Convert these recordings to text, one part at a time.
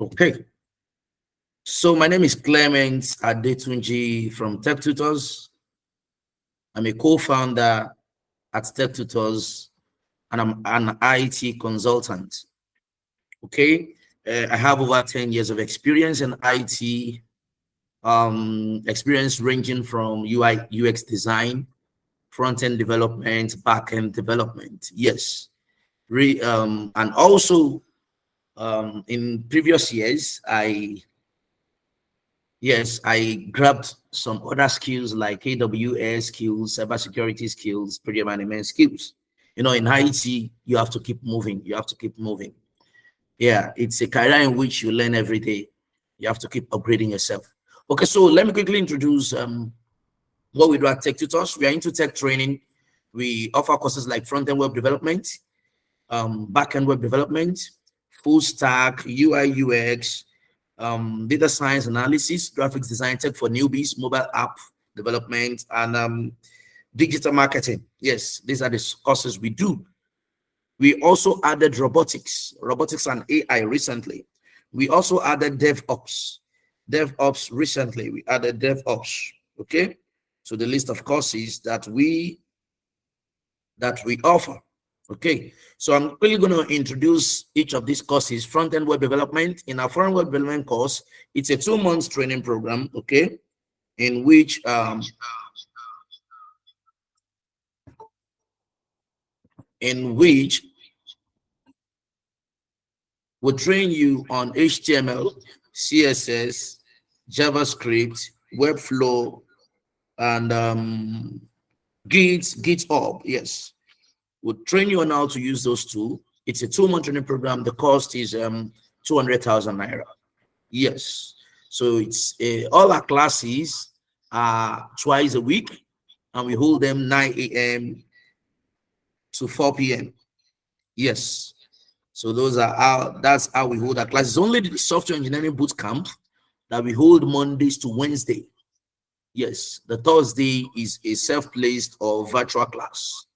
Okay, so my name is Clement Adetunji from TechTutors. I'm a co-founder at TechTutors, and I'm an IT consultant. Okay, I have over 10 years of experience in IT, experience ranging from UI UX design, front-end development, back-end development. Yes, and also in previous years, I grabbed some other skills like AWS skills, cybersecurity skills, project management skills. You know, in IT, you have to keep moving. You have to keep moving. Yeah, it's a career in which you learn every day. You have to keep upgrading yourself. Okay, so let me quickly introduce what we do at Tech Tutors. We are into tech training. We offer courses like front-end web development, back-end web development, full stack, UI, UX, data science analysis, graphics design, tech for newbies, mobile app development, and digital marketing. Yes, these are the courses we do. We also added robotics and AI recently. We also added DevOps recently. We added DevOps. Okay, so the list of courses that we offer. Okay, so I'm really going to introduce each of these courses. Front-end web development. In our front-end web development course, it's a 2 months training program. Okay, in which we'll train you on HTML, CSS, JavaScript, Webflow, and GitHub. Yes, we'll train you on how to use those tools. It's a 2 month training program. The cost is 200,000 naira. Yes, so it's all our classes are twice a week, and we hold them 9 a.m. to 4 p.m. Yes, so that's how we hold our classes. Only the software engineering boot camp that we hold Mondays to Wednesday. Yes, the Thursday is a self-placed or virtual class.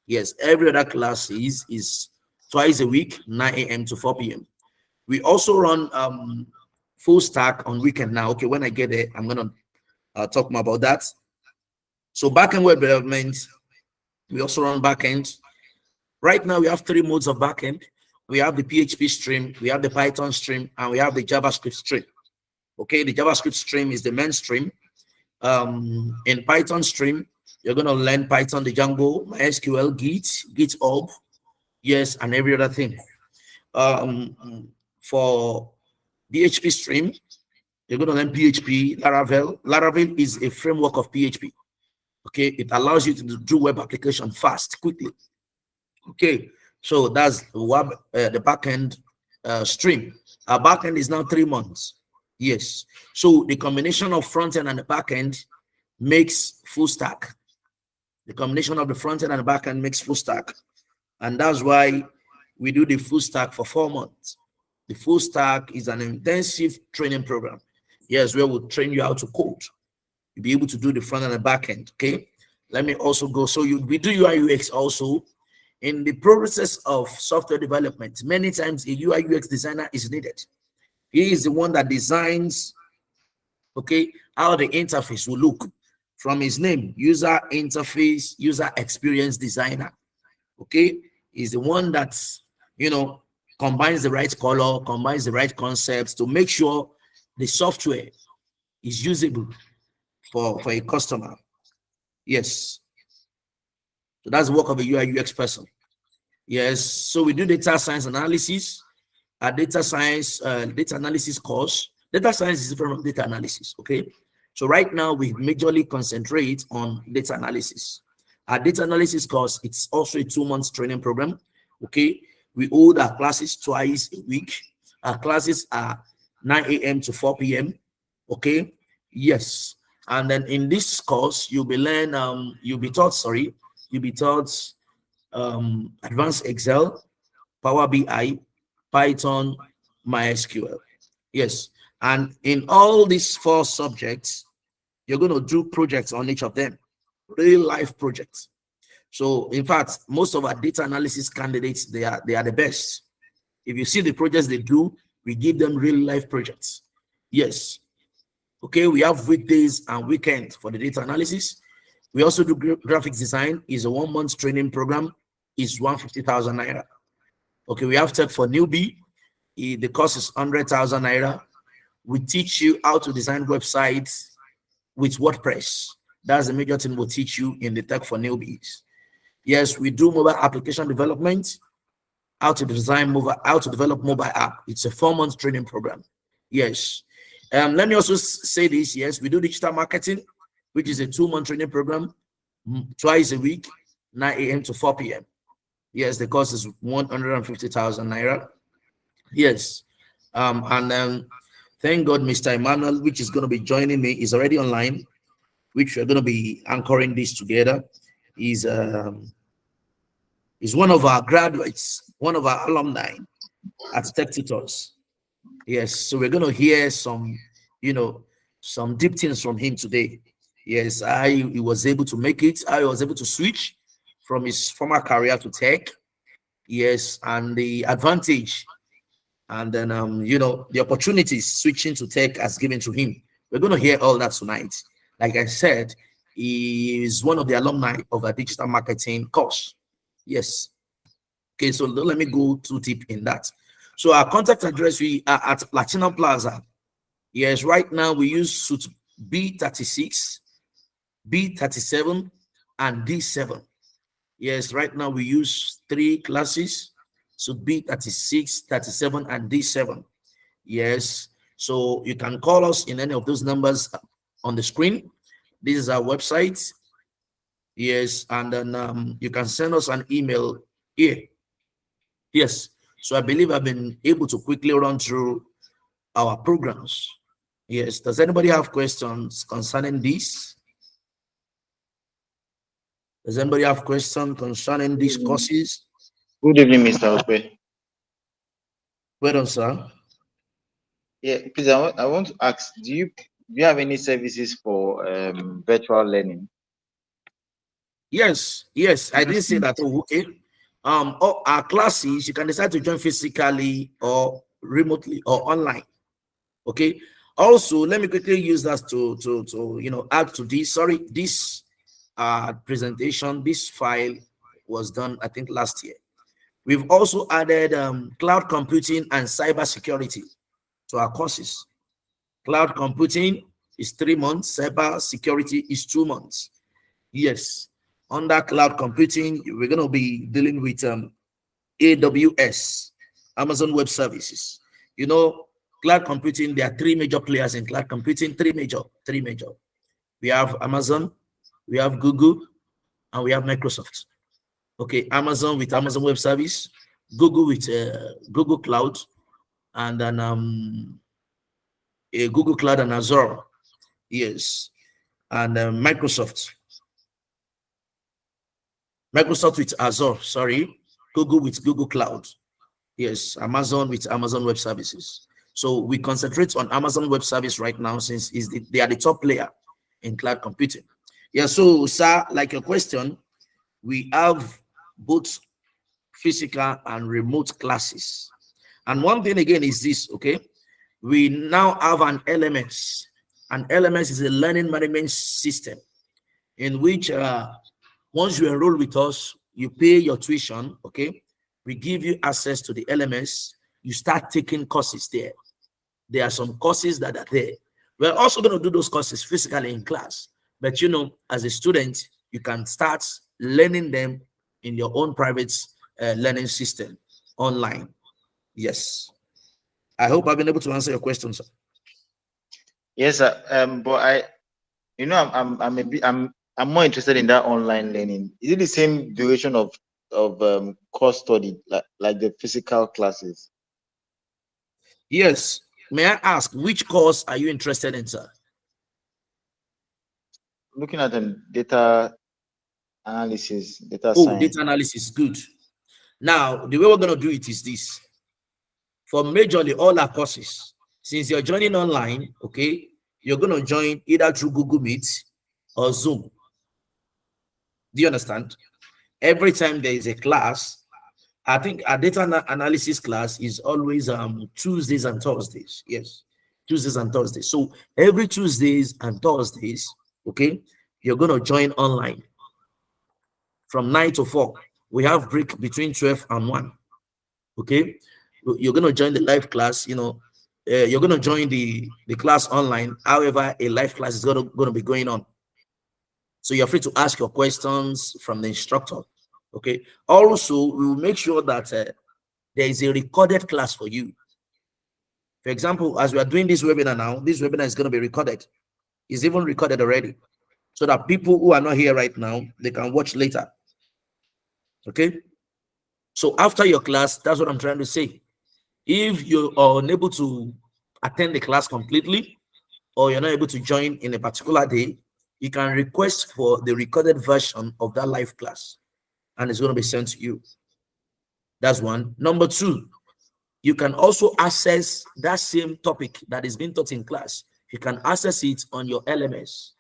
Yes, every other class is twice a week, 9 a.m. to 4 p.m. We also run full stack on weekend now. Okay, when I get there, I'm gonna talk more about that. So backend web development, we also run backend. Right now, we have 3 modes of backend. We have the PHP stream, we have the Python stream, and we have the JavaScript stream. Okay, the JavaScript stream is the main stream. In Python stream, you're going to learn Python, the Django, MySQL, GitHub, yes, and every other thing. For PHP stream, you're going to learn PHP, Laravel. Laravel is a framework of PHP. Okay, it allows you to do web application fast, quickly. Okay, so that's the backend stream. Our backend is now 3 months. Yes, so the combination of front end and the back end makes full stack. The combination of the front end and the back end makes full stack, and that's why we do the full stack for 4 months. The full stack is an intensive training program. Yes, where we'll train you how to code. You'll be able to do the front and the back end. Okay, let me also go. So we do UI UX also. In the process of software development, many times a UI UX designer is needed. He is the one that designs, okay, how the interface will look. From his name, user interface, user experience designer. Okay, he's the one that, combines the right color, combines the right concepts to make sure the software is usable for a customer. Yes. So that's the work of a UI UX person. Yes. So we do data science analysis. Our data analysis course. Data science is different from data analysis. Okay. So right now we majorly concentrate on data analysis. Our data analysis course, it's also a 2 months training program. Okay. We hold our classes twice a week. Our classes are 9 a.m. to 4 p.m. Okay. Yes. And then in this course, you'll be taught advanced Excel, Power BI, Python, MySQL. Yes. And in all these 4 subjects, you're going to do projects on each of them, real life projects. So in fact, most of our data analysis candidates, they are the best. If you see the projects they do, We give them real life projects. Yes. Okay, we have weekdays and weekends for the data analysis. We also do graphics design. Is a 1 month training program. Is 150,000 naira. Okay, we have tech for newbie. The cost is 100,000 naira. We teach you how to design websites with WordPress. That's the major thing we'll teach you in the tech for newbies. Yes, we do mobile application development, how to develop mobile app. It's a 4 month training program. Yes. Let me also say this. Yes, we do digital marketing, which is a 2 month training program, twice a week, 9 a.m. to 4 p.m. Yes, the cost is 150,000 naira. Yes. And thank God, Mr. Emmanuel, which is going to be joining me, is already online, which we're going to be anchoring this together. Is one of our graduates, one of our alumni at TechTutors. Yes, so we're going to hear some, some deep things from him today. Yes, how he was able to make it, how he was able to switch from his former career to tech. Yes, and the advantage, and then the opportunities switching to tech has given to him. We're going to hear all that tonight. Like I said, he is one of the alumni of a digital marketing course. Yes. Okay, so let me go too deep in that. So our contact address, we are at Platinum Plaza. Yes, right now we use suit B36, B37, and D7. Yes, right now we use 3 classes, suit B36, 37, and D7. Yes, so you can call us in any of those numbers on the screen. This is our website. Yes, and then you can send us an email here. Yes, so I believe I've been able to quickly run through our programs. Yes, does anybody have questions concerning this? Does anybody have questions concerning these courses? Good evening, Mr. Okwe. Well done, sir. Yeah, please, I want to ask, do you have any services for virtual learning? Yes, I didn't say that. Oh, okay. All our classes, you can decide to join physically or remotely or online. Okay. Also, let me quickly use that to add to this. Sorry, this presentation, this file was done, I think, last year. We've also added cloud computing and cyber security to our courses. Cloud computing is 3 months, cyber security is 2 months. Yes, under cloud computing, we're going to be dealing with AWS, Amazon Web Services. Cloud computing, there are 3 major players in cloud computing, 3 major. We have Amazon, we have Google, and we have Microsoft. Okay, Amazon with Amazon Web Service, Google with Google Cloud, and then a Google Cloud and Azure. Yes, and Microsoft with Azure. Sorry, Google with Google Cloud. Yes, Amazon with Amazon Web Services. So we concentrate on Amazon Web Service right now since they are the top player in cloud computing. Yeah, so sir, like your question, we have both physical and remote classes. And one thing again is this, okay? We now have an LMS. An LMS is a learning management system in which once you enroll with us, you pay your tuition, okay? We give you access to the LMS. You start taking courses there. There are some courses that are there. We're also going to do those courses physically in class. But as a student, you can start learning them in your own private learning system online. Yes. I hope I've been able to answer your questions. Yes, sir. But I'm more interested in that online learning. Is it the same duration of course study like the physical classes? Yes. May I ask which course are you interested in, sir? Looking at data analysis, data Oh, science. data analysis, good. Now, the way we're going to do it is this. For majorly all our courses, since you're joining online, okay, you're going to join either through Google Meet or Zoom. Do you understand? Every time there is a class, I think our data analysis class is always Tuesdays and Thursdays. Yes, Tuesdays and Thursdays. So every Tuesdays and Thursdays, okay, you're gonna join online from 9 to 4. We have break between 12 and 1. Okay, you're gonna join the live class. You're gonna join the class online. However, a live class is gonna be going on. So you're free to ask your questions from the instructor. Okay. Also, we will make sure that there is a recorded class for you. For example, as we are doing this webinar now, this webinar is going to be recorded. It's even recorded already, so that people who are not here right now, they can watch later. Okay. So after your class, that's what I'm trying to say. If you are unable to attend the class completely, or you're not able to join in a particular day, you can request for the recorded version of that live class, and it's going to be sent to you. That's one. Number two, you can also access that same topic that is being taught in class. You can access it on your LMS.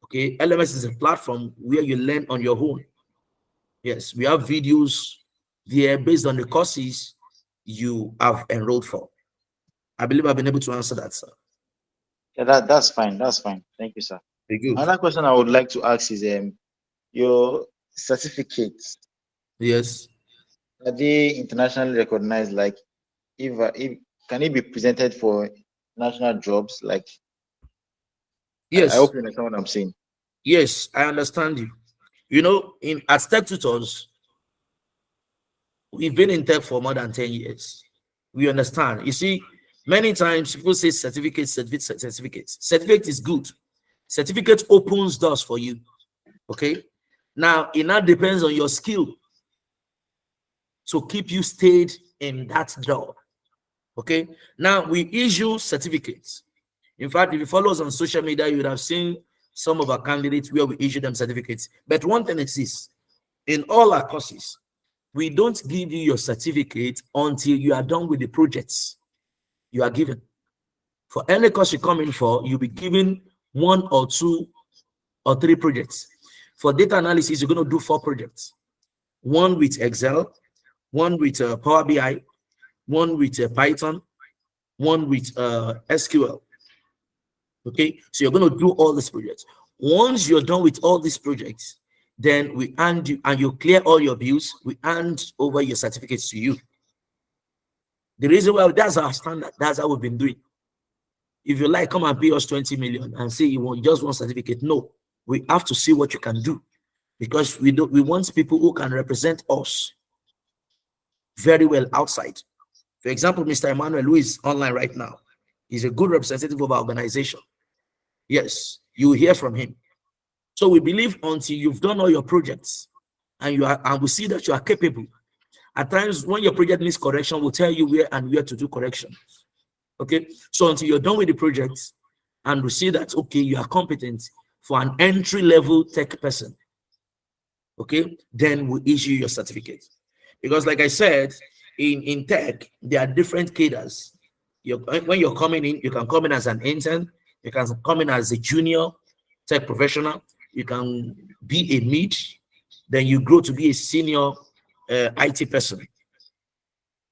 Okay, LMS is a platform where you learn on your own. Yes, we have videos there based on the courses you have enrolled for. I believe I've been able to answer that, sir. Yeah, that's fine. That's fine. Thank you, sir. Very good. Another question I would like to ask is your certificates, Yes. are they internationally recognized? Like, if can it be presented for national jobs? Like, I Yes. hope you understand what I'm saying. Yes, I understand you. In at TechTutors, we've been in tech for more than 10 years. We understand. You see, many times people say certificate is good. Certificate opens doors for you. Okay. Now it now depends on your skill to keep you stayed in that door. Okay. Now we issue certificates. In fact, if you follow us on social media, you would have seen some of our candidates where we issue them certificates. But one thing is this: in all our courses, we don't give you your certificate until you are done with the projects you are given. For any course you come in for, you'll be given 1 or 2 or 3 projects. For data analysis, you're going to do 4 projects: one with Excel, one with Power BI, one with Python, one with SQL. Okay, so you're going to do all these projects. Once you're done with all these projects, then we hand you, and you clear all your bills, we hand over your certificates to you. The reason why, that's our standard, that's how we've been doing. If you like, come and pay us 20 million and say you want just one certificate. No, we have to see what you can do, because we want people who can represent us very well outside. For example, Mr. Emmanuel, who is online right now, is a good representative of our organization. Yes, you will hear from him. So we believe until you've done all your projects and we see that you are capable. At times, when your project needs correction, we'll tell you where to do correction. Okay, so until you're done with the project and we see that, okay, you are competent for an entry-level tech person, okay, then we issue your certificate. Because like I said, in tech, there are different cadres. When you're coming in, you can come in as an intern, you can come in as a junior tech professional, you can be a mid, then you grow to be a senior IT person.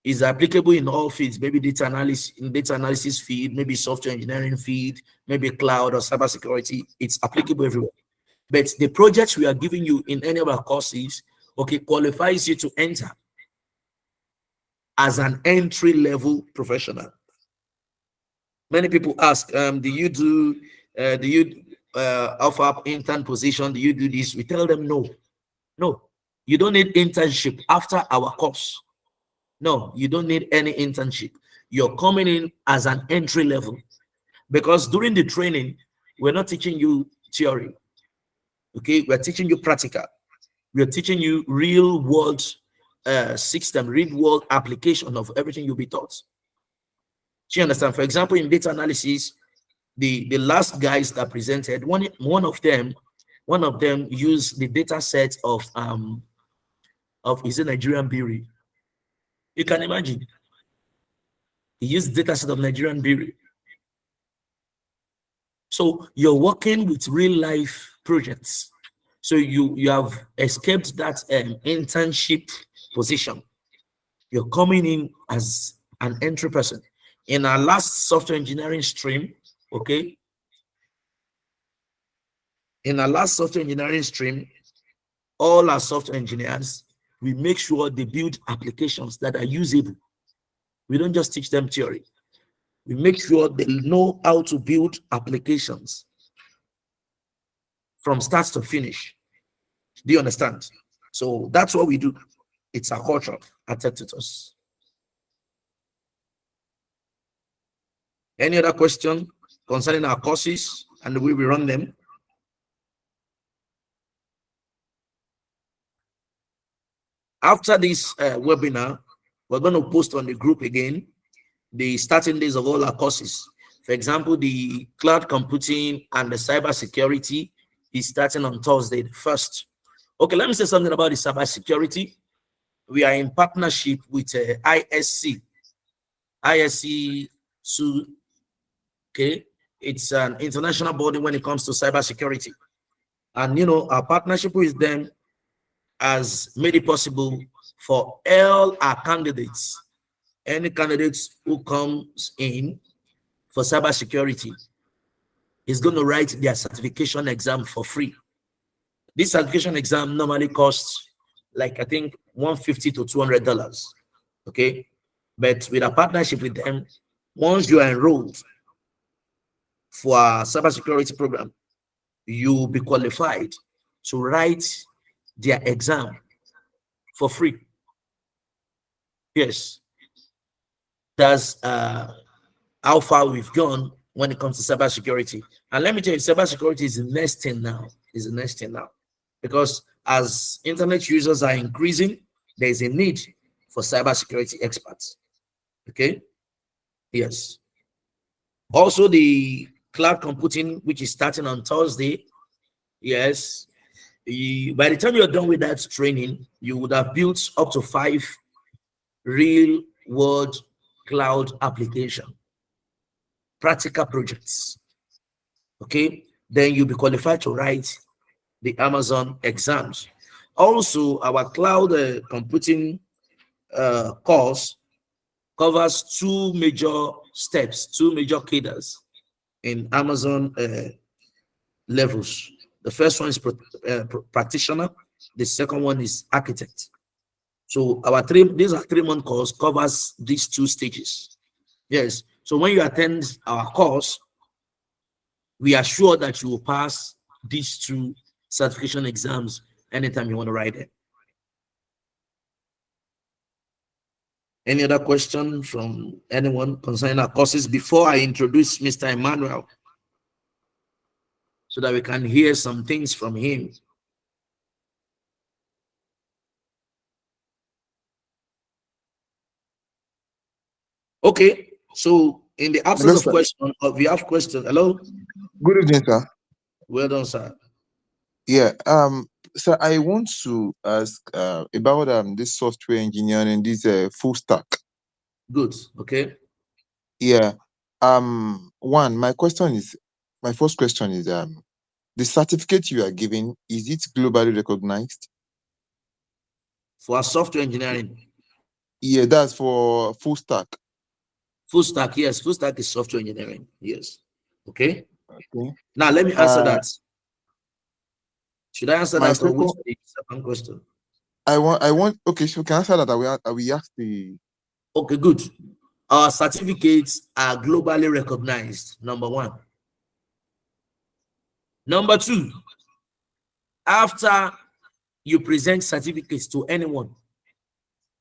Is applicable in all fields, maybe data analysis field, maybe software engineering field, maybe cloud or cybersecurity. It's applicable everywhere. But the projects we are giving you in any of our courses, okay, qualifies you to enter as an entry level professional. Many people ask, do you offer up intern position? Do you do this? We tell them no. No, you don't need internship after our course. No, you don't need any internship. You're coming in as an entry level, because during the training, we're not teaching you theory. Okay, we're teaching you practical. We're teaching you real world system, real world application of everything you'll be taught. Do you understand? For example, in data analysis, the last guys that presented, one of them used the data set of is a Nigerian brewery. You can imagine. He used data set of Nigerian brewery. So you're working with real life projects. So you have escaped that internship position. You're coming in as an entry person. In our last software engineering stream, okay, in our last software engineering stream, all our software engineers, we make sure they build applications that are usable. We don't just teach them theory. We make sure they know how to build applications from start to finish. Do you understand? So that's what we do. It's our culture at TechTutors. Any other question concerning our courses and the way we run them? After this webinar, we're going to post on the group again the starting days of all our courses. For example, the cloud computing and the cyber security is starting on Thursday, the 1st. Okay, let me say something about the cyber security. We are in partnership with ISC. ISC, okay, it's an international body when it comes to cyber security. And, you know, our partnership with them has made it possible for all our candidates, any candidates who comes in for cybersecurity is going to write their certification exam for free. This certification exam normally costs like, I think, $150 to $200. Okay. But with a partnership with them, once you are enrolled for a cybersecurity program, you'll be qualified to write their exam for free. Yes. That's how far we've gone when it comes to cybersecurity. And let me tell you, cybersecurity is the next thing now. Is the next thing now. Because as internet users are increasing, there is a need for cybersecurity experts. Okay? Yes. Also, the cloud computing, which is starting on Thursday. Yes. By the time you're done with that training, you would have built up to 5 real world cloud application practical projects. Okay, then you'll be qualified to write the Amazon exams. Also, our cloud computing course covers 2 major steps, 2 major cadres in Amazon levels. The first one is practitioner. The second one is architect. So these are 3-month course covers these 2 stages. Yes. So when you attend our course, we are sure that you will pass these 2 certification exams anytime you want to write it. Any other question from anyone concerning our courses before I introduce Mr. Emmanuel so that we can hear some things from him? Okay, so in the absence of question, we have questions. Hello. Good evening, sir. Well done, sir. Yeah. So I want to ask about this software engineering, this full stack. Good. Okay. Yeah. My first question is the certificate you are giving, is it globally recognized? For our software engineering. Yeah, that's for full stack. Full stack, yes. Full stack is software engineering. Yes. Okay. Okay. Now let me answer that. Should I answer that or which the second question? I want. Okay, so can I answer that? I will ask the. Okay, good. Our certificates are globally recognized. Number 1. Number 2, after you present certificates to anyone,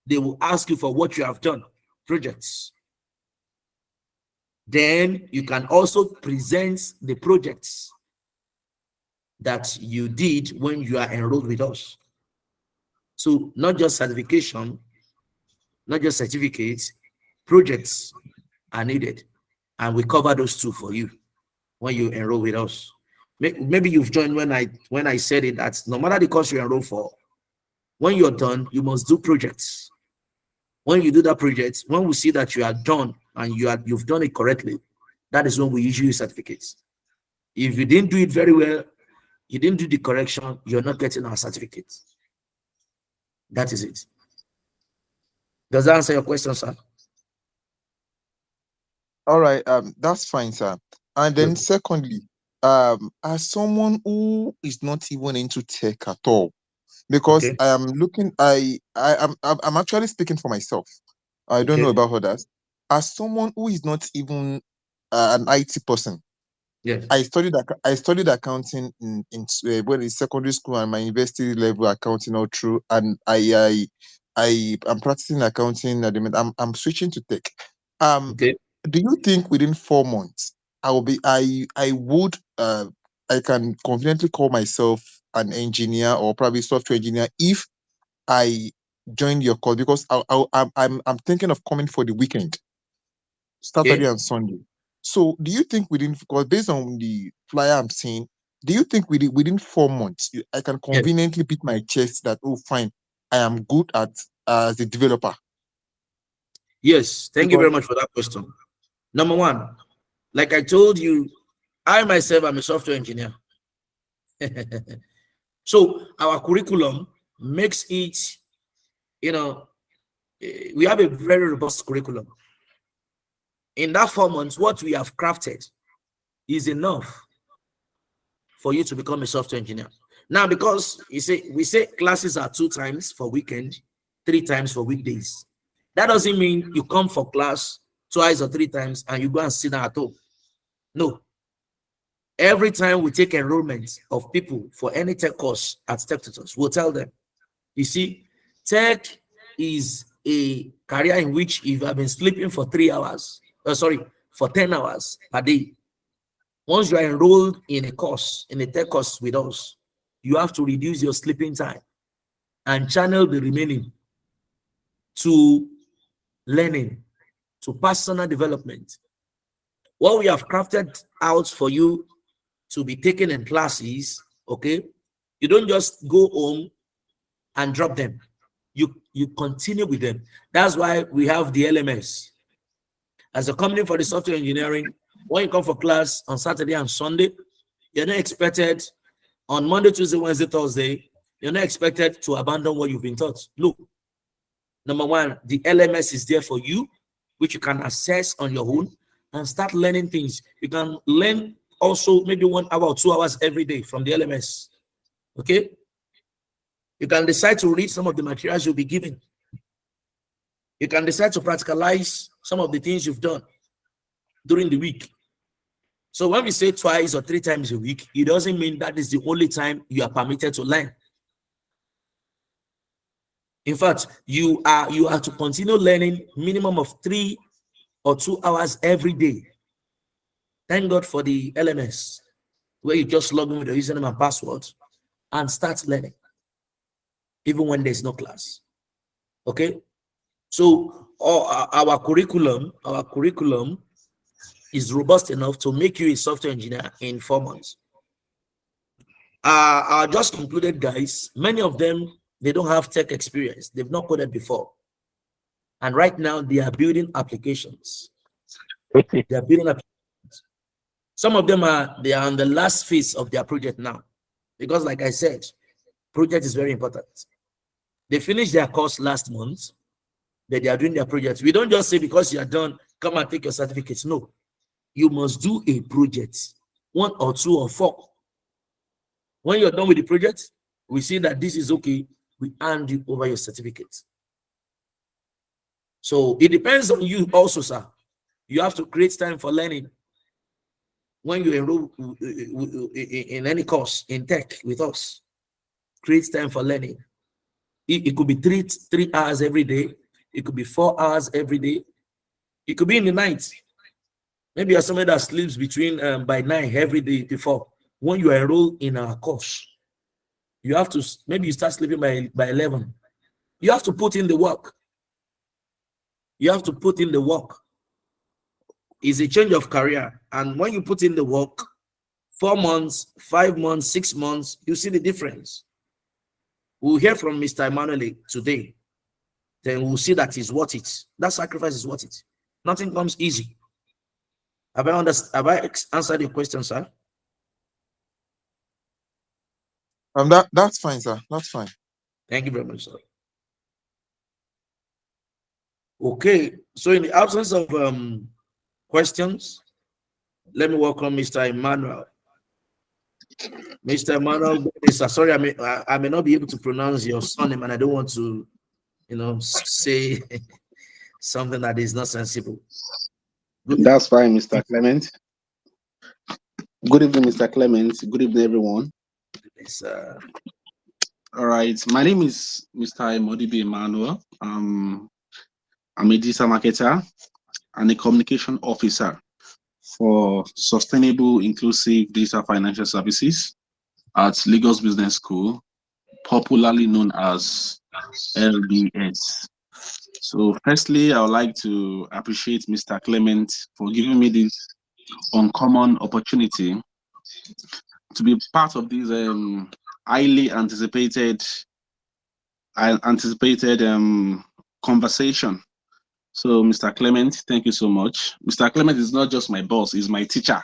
they will ask you for what you have done, projects. Then you can also present the projects that you did when you are enrolled with us. So not just certification, not just certificates, projects are needed. And we cover those 2 for you when you enroll with us. Maybe you've joined when I said it, that no matter the course you enroll for, when you're done, you must do projects. When you do that project, when we see that you are done and you've done it correctly, that is when we issue you certificates. If you didn't do it very well, you didn't do the correction, you're not getting our certificate. That is it. Does that answer your question, sir? All right, that's fine, sir. And then Good. secondly, as someone who is not even into tech at all, because Okay. I am looking, I'm actually speaking for myself. I don't know Okay. about others. As someone who is not even an IT person, Yes. I studied accounting when in secondary school and my university level accounting all through, and I am practicing accounting at the moment. I'm switching to tech. Um, Okay. do you think within 4 months I would I can confidently call myself an engineer or probably software engineer if I join your course? Because I'm thinking of coming for the weekend, Saturday Okay. and Sunday. So do you think because based on the flyer I'm seeing, do you think within 4 months I can Yes. conveniently beat my chest that, oh fine, I am good at as a developer? Yes. Thank you Because very much for that question. Number one, like I told you, I myself am a software engineer. So our curriculum makes it, you know, we have a very robust curriculum. In that 4 months, what we have crafted is enough for you to become a software engineer. Now, because we say classes are 2 times for weekend, 3 times for weekdays. That doesn't mean you come for class twice or 3 times and you go and sit down at home. No. Every time we take enrollment of people for any tech course at TechTutors, we'll tell them, you see, tech is a career in which if you have been sleeping for 3 hours, for 10 hours per day, once you are enrolled in a course, in a tech course with us, you have to reduce your sleeping time and channel the remaining to learning, to personal development. What we have crafted out for you to be taken in classes, okay? You don't just go home and drop them. You continue with them. That's why we have the LMS. As a company for the software engineering, when you come for class on Saturday and Sunday, you're not expected on Monday, Tuesday, Wednesday, Thursday, you're not expected to abandon what you've been taught. Look, number one, the LMS is there for you, which you can access on your own and start learning things. You can learn also maybe 1 hour or 2 hours every day from the LMS. Okay? You can decide to read some of the materials you'll be given. You can decide to practicalize some of the things you've done during the week. So when we say twice or 3 times a week, it doesn't mean that is the only time you are permitted to learn. In fact, you are to continue learning minimum of 3 or 2 hours every day. Thank God for the LMS, where you just log in with your username and password and start learning, even when there's no class. Okay, so our curriculum is robust enough to make you a software engineer in 4 months. Our just concluded guys, many of them they don't have tech experience, they've not coded before, and right now they are building applications. They are building applications. Some of them they are on the last phase of their project now, because like I said, project is very important. They finished their course last month, that they are doing their project. We don't just say because you are done, come and take your certificates. No, you must do a project, 1 or 2 or 4. When you're done with the project, we see that this is okay, we hand you over your certificate. So it depends on you also, sir. You have to create time for learning. When you enroll in any course in tech with us, create time for learning. It could be three hours every day. It could be 4 hours every day. It could be in the night. Maybe you're somebody that sleeps between by 9 every day before. When you enroll in our course, you have to, maybe you start sleeping by 11. You have to put in the work. You have to put in the work. It's a change of career. And when you put in the work, 4 months, 5 months, 6 months, you see the difference. We'll hear from Mr. Emmanuel today. Then we'll see that is worth it. That sacrifice is worth it. Nothing comes easy. Have I answered your question, sir? That's fine, sir. That's fine. Thank you very much, sir. Okay, so in the absence of questions, let me welcome Mr. Emmanuel. Mr. Emmanuel, sorry, I may not be able to pronounce your surname, and I don't want to, say something that is not sensible. Good That's fine, Mr. Clement. Good evening, Mr. Clement. Good evening, everyone. evening, sir. All right, my name is Mr. Modibi Emmanuel. I'm a digital marketer and a communication officer for Sustainable Inclusive Digital Financial Services at Lagos Business School, popularly known as LBS. So, firstly, I would like to appreciate Mr. Clement for giving me this uncommon opportunity to be part of this highly anticipated conversation. So, Mr. Clement, thank you so much. Mr. Clement is not just my boss; he's my teacher,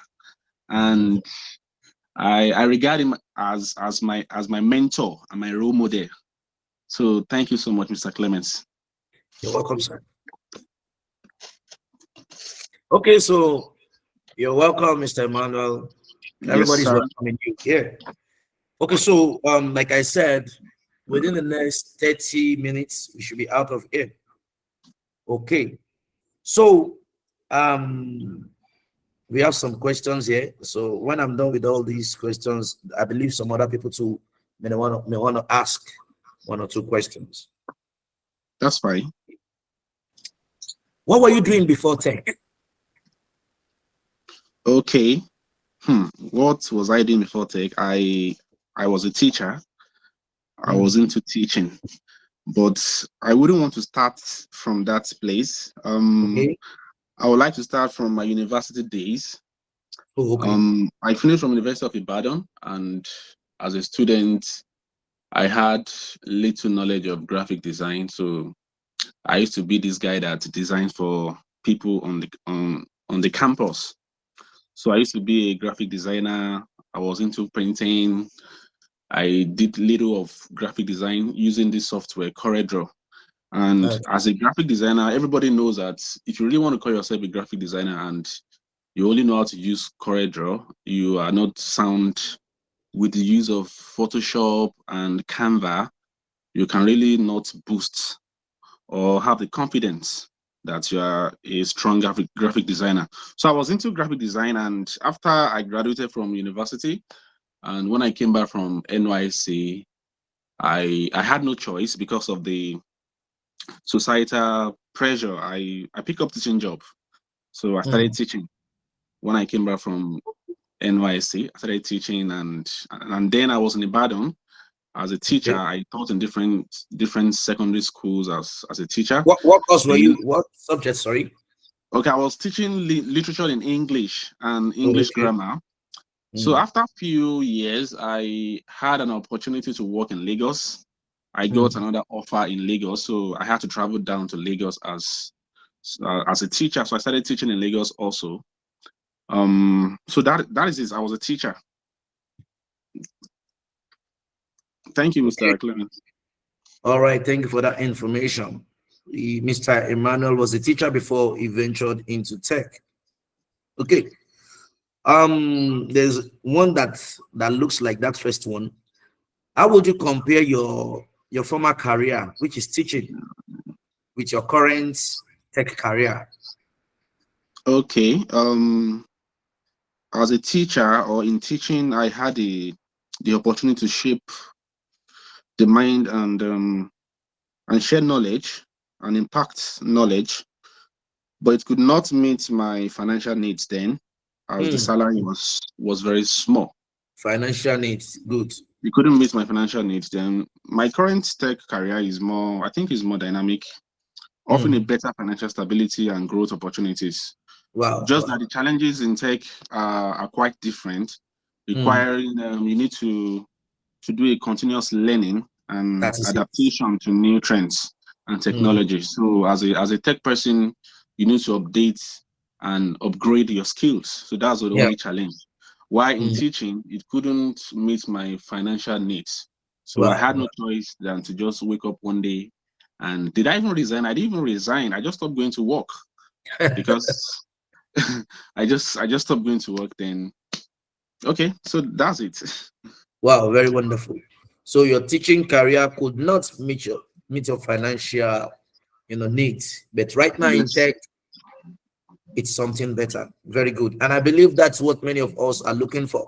and I regard him as my mentor and my role model. So, thank you so much, Mr. Clement. You're welcome, sir. Okay, so you're welcome, Mr. Emmanuel. Everybody's welcoming you here. Okay, so like I said, within the next 30 minutes, we should be out of here. Okay, so we have some questions here. So when I'm done with all these questions, I believe some other people too may want to ask one or two questions. That's fine. What were you doing before tech? Okay. What was I doing before tech? I was a teacher. I was into teaching, but I wouldn't want to start from that place. Okay. I would like to start from my university days. Oh, okay. I finished from University of Ibadan, and as a student, I had little knowledge of graphic design. So I used to be this guy that designs for people on the campus. So I used to be a graphic designer. I was into printing. I did little of graphic design using this software, CorelDRAW. And as a graphic designer, everybody knows that if you really want to call yourself a graphic designer and you only know how to use CorelDRAW, you are not sound with the use of Photoshop and Canva. You can really not boost or have the confidence that you are a strong graphic designer. So I was into graphic design, and after I graduated from university, and when I came back from NYC, I had no choice because of the societal pressure. I picked up teaching job. So I started teaching. When I came back from NYC, I started teaching, and then I was in Ibadan as a teacher. Okay. I taught in different secondary schools as a teacher. What course were you? What subject? Sorry. Okay, I was teaching literature in English and English grammar. So after a few years, I had an opportunity to work in Lagos. I got another offer in Lagos, so I had to travel down to Lagos as a teacher. So I started teaching in Lagos also. So that is it. I was a teacher. Thank you, Mr. Clement. All right, thank you for that information. Mr. Emmanuel was a teacher before he ventured into tech. Okay. There's one that looks like that first one. How would you compare your former career, which is teaching, with your current tech career? Okay. As a teacher or in teaching, I had the opportunity to shape the mind and share knowledge and impact knowledge, but it could not meet my financial needs then, as the salary was very small. Financial needs, good. It couldn't meet my financial needs then. My current tech career is more, I think, is more dynamic, offering a better financial stability and growth opportunities. Wow. Just that the challenges in tech are quite different, requiring you need to do a continuous learning and adaptation to new trends and technology. So as a tech person, you need to update and upgrade your skills. So that's the only challenge. While in teaching, it couldn't meet my financial needs. So I had no choice than to just wake up one day And did I even resign? I didn't even resign. I just stopped going to work because I just stopped going to work. Then okay, so that's it. Wow, very wonderful. So your teaching career could not meet your financial, needs, but right now in Yes, tech, it's something better. Very good. And I believe that's what many of us are looking for.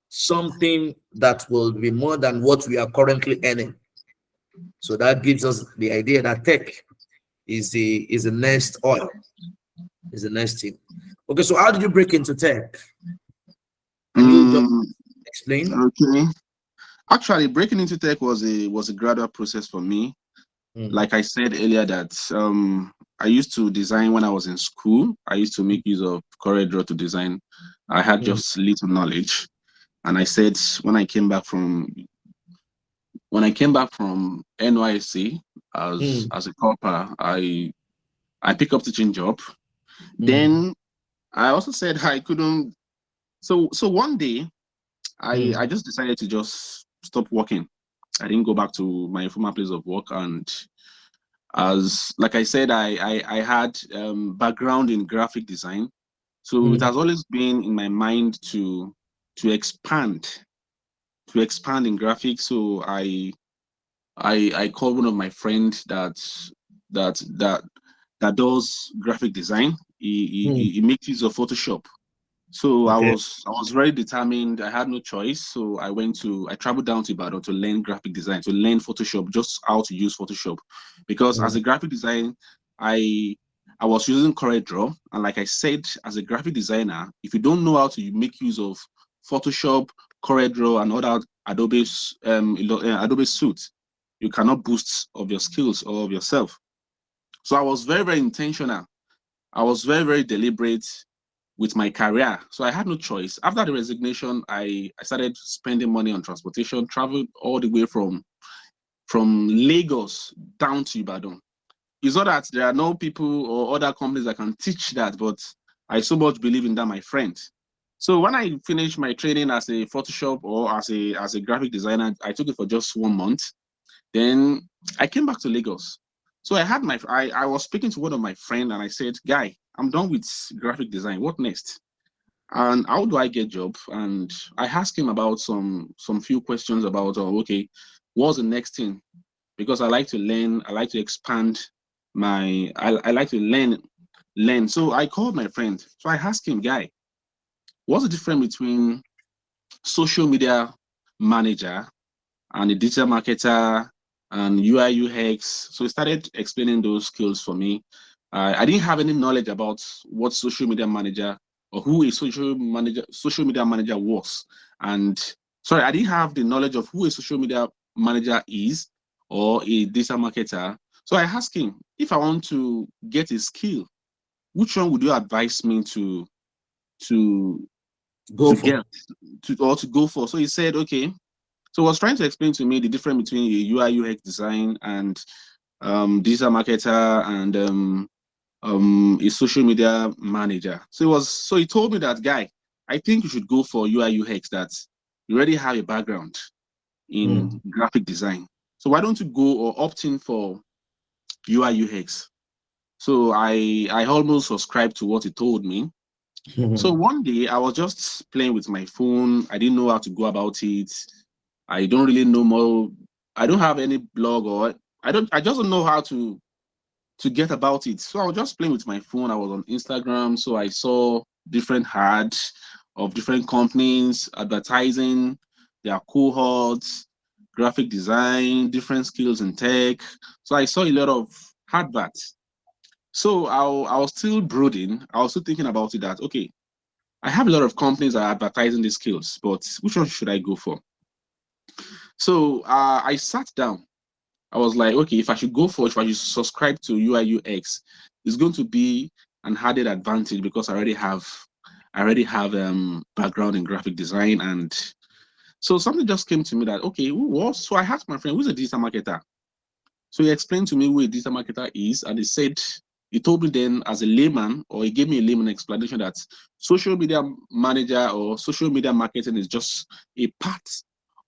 Something that will be more than what we are currently earning. So that gives us the idea that tech is the next oil, is the next thing. Okay, so how did you break into tech? Can you just mm, explain? okay. Actually, breaking into tech was a gradual process for me. Mm, Like I said earlier, that I used to design when I was in school. I used to make use of CorelDRAW to design. I had mm, just little knowledge, and I said when I came back from NYC mm, as a corper, I pick up teaching job. mm, Then I also said I couldn't. So one day I mm, just decided to just stop working. I didn't go back to my former place of work, and as like I said, I had background in graphic design, so it mm. has always been in my mind to expand in graphics. So I called one of my friends that that that does graphic design. Mm. He makes use of Photoshop. So I Okay. was I was very determined. I had no choice. So I traveled down to Ibadan to learn graphic design, to learn Photoshop, just how to use Photoshop. Because as Mm, a graphic design, I I was using CorelDRAW, and like I said, as a graphic designer, if you don't know how to make use of Photoshop, CorelDRAW, and other Adobe suite, you cannot boost of your skills or of yourself. So I was very, very intentional. I was very, very deliberate with my career. So I had no choice. After the resignation, I started spending money on transportation, traveled all the way from Lagos down to Ibadan. It's not that there are no people or other companies that can teach that, but I so much believe in that, my friend. So when I finished my training as a Photoshop or as a graphic designer, I took it for just 1 month. Then I came back to Lagos. So I was speaking to one of my friends and I said, Guy, I'm done with graphic design. What next? And how do I get job? And I asked him about some few questions about okay, what's the next thing? Because I like to learn, I like to expand I like to learn. So I called my friend. So I asked him, Guy, what's the difference between social media manager and a digital marketer and UI UX? So he started explaining those skills for me. I didn't have any knowledge about what social media manager or who a social media manager was. And sorry, I didn't have the knowledge of who a social media manager is or a digital marketer. So I asked him, if I want to get a skill, which one would you advise me to go to for. get to go for? So he said, okay. So he was trying to explain to me the difference between a UI UX design and digital marketer and a social media manager. So he told me that, Guy, I think you should go for UI UX, that you already have a background in Mm, graphic design. So why don't you go or opt in for UI UX? So I almost subscribed to what he told me. So mm, one day I was just playing with my phone. I didn't know how to go about it. I don't really know more. I don't have any blog or I just don't know how to get about it. So I was just playing with my phone. I was on Instagram. So I saw different ads of different companies advertising their cohorts, graphic design, different skills in tech. So I saw a lot of adverts. So I was still brooding. I was still thinking about it that, okay, I have a lot of companies that are advertising these skills, but which one should I go for? So I sat down. I was like, okay, if I should subscribe to UI UX, it's going to be an added advantage because I already have background in graphic design. And so something just came to me that, okay, so I asked my friend, who's a digital marketer? So he explained to me who a digital marketer is, and he told me then as a layman, or he gave me a layman explanation that social media manager or social media marketing is just a part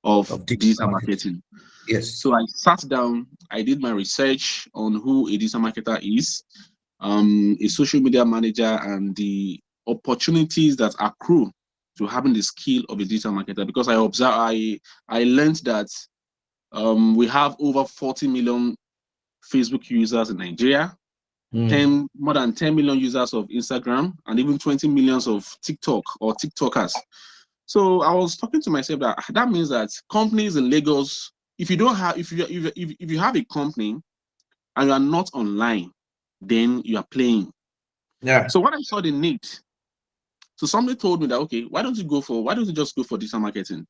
of of digital digital marketing. marketing. Yes. So I sat down, I did my research on who a digital marketer is, a social media manager, and the opportunities that accrue to having the skill of a digital marketer. Because I learned that we have over 40 million Facebook users in Nigeria, more than 10 million users of Instagram, and even 20 millions of TikTok or TikTokers. So I was talking to myself that means that companies in Lagos, if you have a company and you are not online, then you are playing. Yeah. So when I saw the need, so somebody told me that, okay, why don't you just go for digital marketing?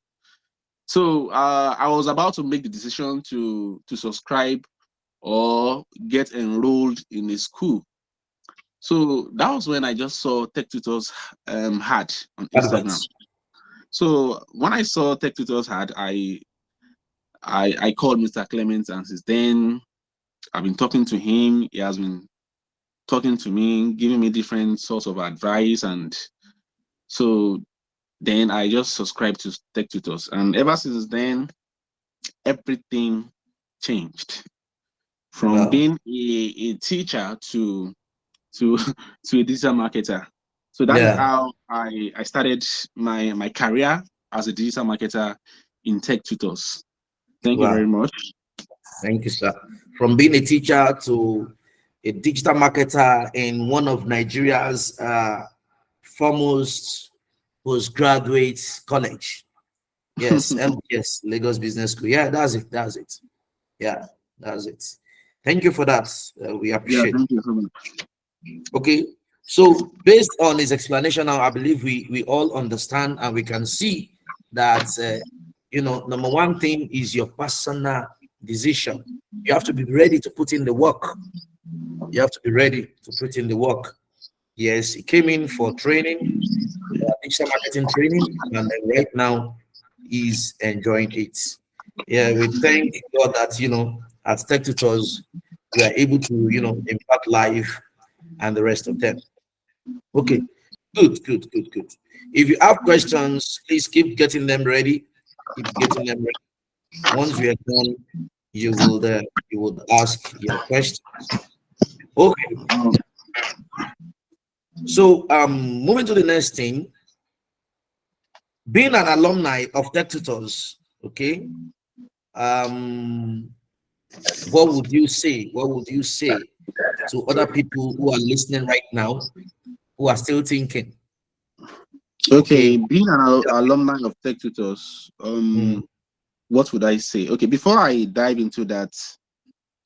So I was about to make the decision to subscribe or get enrolled in a school. So that was when I just saw TechTutors ad on Instagram. Adverts. So when I saw TechTutors ad, I called Mr. Clement, and since then I've been talking to him. He has been talking to me, giving me different sorts of advice, and so then I just subscribed to TechTutors, and ever since then everything changed from Wow. being a teacher to to a digital marketer. So that is Yeah. how I started my career as a digital marketer in TechTutors. Thank you very Wow. much. Thank you, sir. From being a teacher to a digital marketer in one of Nigeria's foremost postgraduate college. Yes, MBS, Lagos Business School. Yeah, that's it. That's it. Yeah, that's it. Thank you for that. We Yeah, appreciate. thank you so much. Okay. So based on his explanation now, I believe we all understand and we can see that number one thing is your personal decision. You have to be ready to put in the work. You have to be ready to put in the work. Yes, he came in for training, digital marketing training, and then right now he's enjoying it. Yeah, we thank God that as tech tutors, we are able to impact life and the rest of them. Okay, good, good, good, good. If you have questions, please keep getting them ready. Keep getting them ready. Once we are done, you will ask your question. Okay, so moving to the next thing, being an alumni of Tech Tutors. Okay, um, what would you say? What would you say to other people who are listening right now, who are still thinking? Okay, Okay, being an alumni of TechTutors, mm, what would I say? Okay, before I dive into that,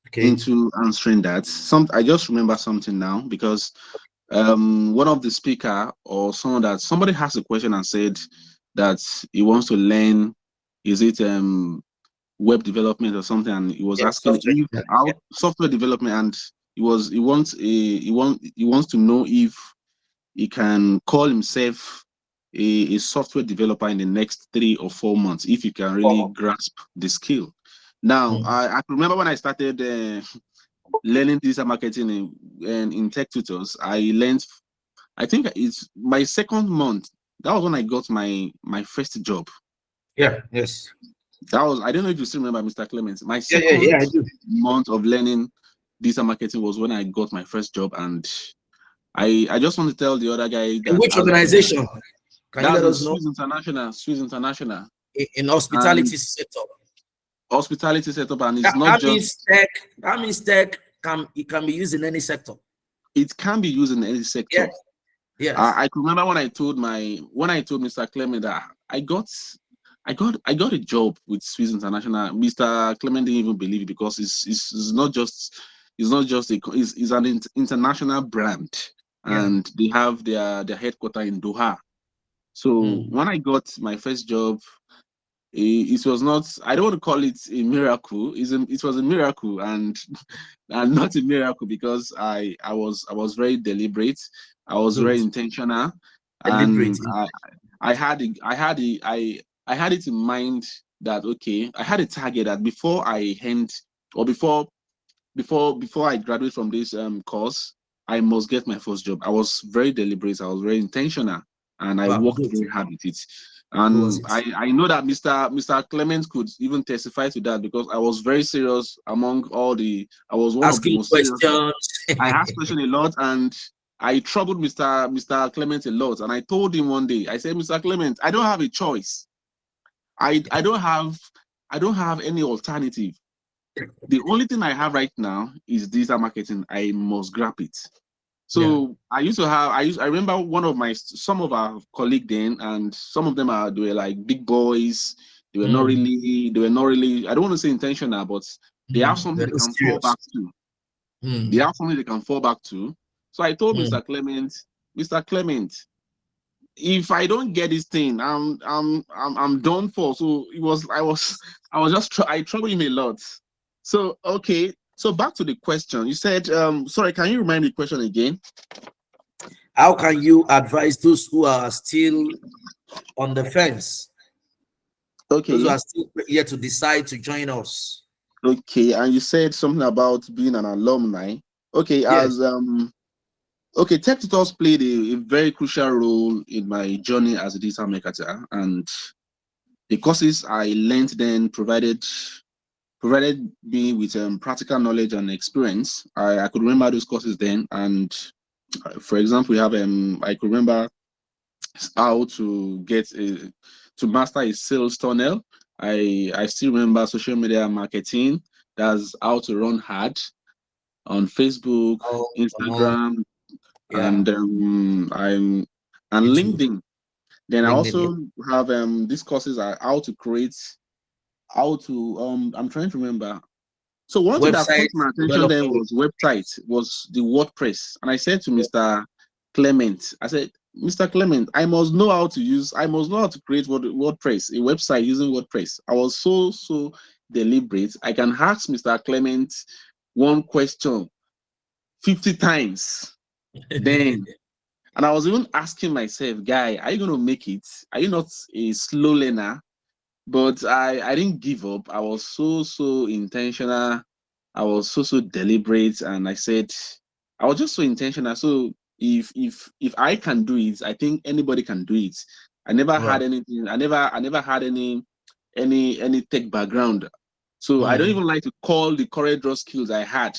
okay, into answering that, I just remember something now because one of the speaker or somebody asked a question and said that he wants to learn, is it web development or something, and he was yeah, asking software. if Yeah, how software development, and he wants to know if he can call himself a software developer in the next 3 or 4 months if he can really grasp the skill. Now, mm, I remember when I started learning digital marketing in TechTutors, I learned, I think it's my second month. That was when I got my first job. yeah, yes, That was, I don't know if you still remember, Mr. Clemens. My yeah, yeah, second yeah. I do. month of learning digital marketing was when I got my first job, and I just want to tell the other guy In that which organization? Can you that's let in us know? Swiss International, In and hospitality setup. hospitality setup, and it's That, not that just, means tech. That means tech can be used in any sector. it can be used in any sector. Yes, yes. I can remember when I told Mr. Clement that I got a job with Swiss International. Mr. Clement didn't even believe it because it's not just it's an international brand, Yeah. and they have their headquarters in Doha. So Mm. when I got my first job, it was not, I don't want to call it a miracle. It was a miracle, and and not a miracle because I was very deliberate. I was Good. very intentional, and Deliberate. I had it in mind that, okay, I had a target that before I end, or before I graduate from this course, I must get my first job. I was very deliberate. I was very intentional, and I Wow. worked Good. very hard with it. Who was And it? I know that Mr. Clement could even testify to that, because I was very serious among all the, I was one of the Asking most serious. questions. I asked questions a lot, and I troubled Mr. Clement a lot. And I told him one day, I said, Mr. Clement, I don't have a choice. I don't have any alternative. The only thing I have right now is digital marketing. I must grab it. Yeah. So I remember some of our colleagues then, and some of them they were like big boys. They were not really, I don't want to say intentional, but they have something They're they not can fall serious. back to. They Mm. have something they can fall back to. So I told Mm. Mr. Clement, if I don't get this thing, I'm done for. So I was just I trouble him a lot. So okay, so back to the question. You said, sorry, can you remind me the question again? How can you advise those who are still on the fence? Those who Okay, are still yet to decide to join us? okay, and you said something about being an alumni. Okay, Yes. okay, tech tutors played a very crucial role in my journey as a digital marketer, and the courses I learned then provided me with practical knowledge and experience. I could remember those courses then, and for example, we have I could remember how to to master a sales tunnel. I still remember social media marketing. That's how to run ad on Facebook, Oh, Instagram, yeah. and YouTube, LinkedIn. Then I LinkedIn. Yeah. also have these courses are how to create, how to I'm trying to remember. So one thing that caught Website my attention then development. was website, was the WordPress. And I said to Mr. Clement, I said, Mr. Clement, I must know how to create WordPress, a website using WordPress. I was so deliberate. I can ask Mr. Clement one question 50 times. Then, and I was even asking myself, guy, are you going to make it? Are you not a slow learner? But I didn't give up. I was so intentional. I was so deliberate, and I said I was just so intentional. So if I can do it, I think anybody can do it. I never had Right. anything. I never had any tech background. So I don't Mm. even like to call the correct draw skills I had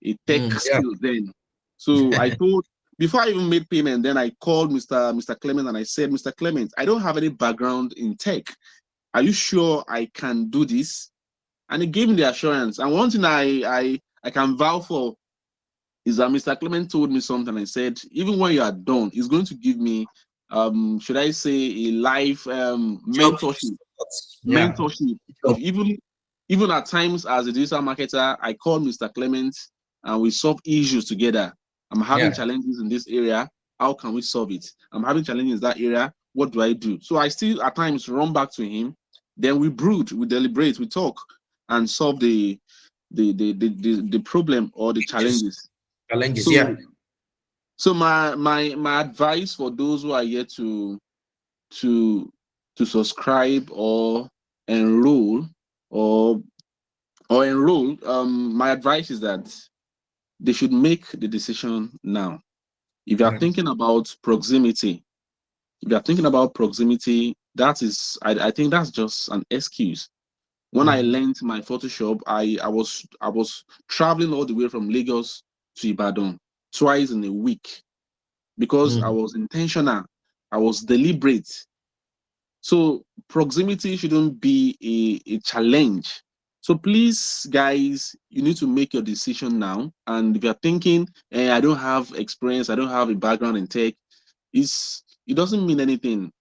a tech Yeah. skill then. So I told, before I even made payment, then I called Mr. Clement and I said, Mr. Clement, I don't have any background in tech. Are you sure I can do this? And he gave me the assurance. And one thing I can vouch for is that Mr. Clement told me something. I said, even when you are done, he's going to give me, should I say, a life Job. Yeah. mentorship. Job. Even at times as a digital marketer, I call Mr. Clement and we solve issues together. I'm having Yeah. challenges in this area. How can we solve it? I'm having challenges in that area. What do I do? So I still at times run back to him. Then we brood, we deliberate, we talk, and solve the problem or the challenges. Challenges. Yeah. So my advice for those who are yet to to subscribe or enroll or enroll, my advice is that they should make the decision now. If you are Yeah. thinking about proximity, if you are thinking about proximity, I think that's just an excuse. When I Mm. learned my Photoshop, I was traveling all the way from Lagos to Ibadan twice in a week because I Mm. was intentional, I was deliberate. So proximity shouldn't be a challenge. So please, guys, you need to make your decision now. And if you're thinking, I don't have experience, I don't have a background in tech, it doesn't mean anything.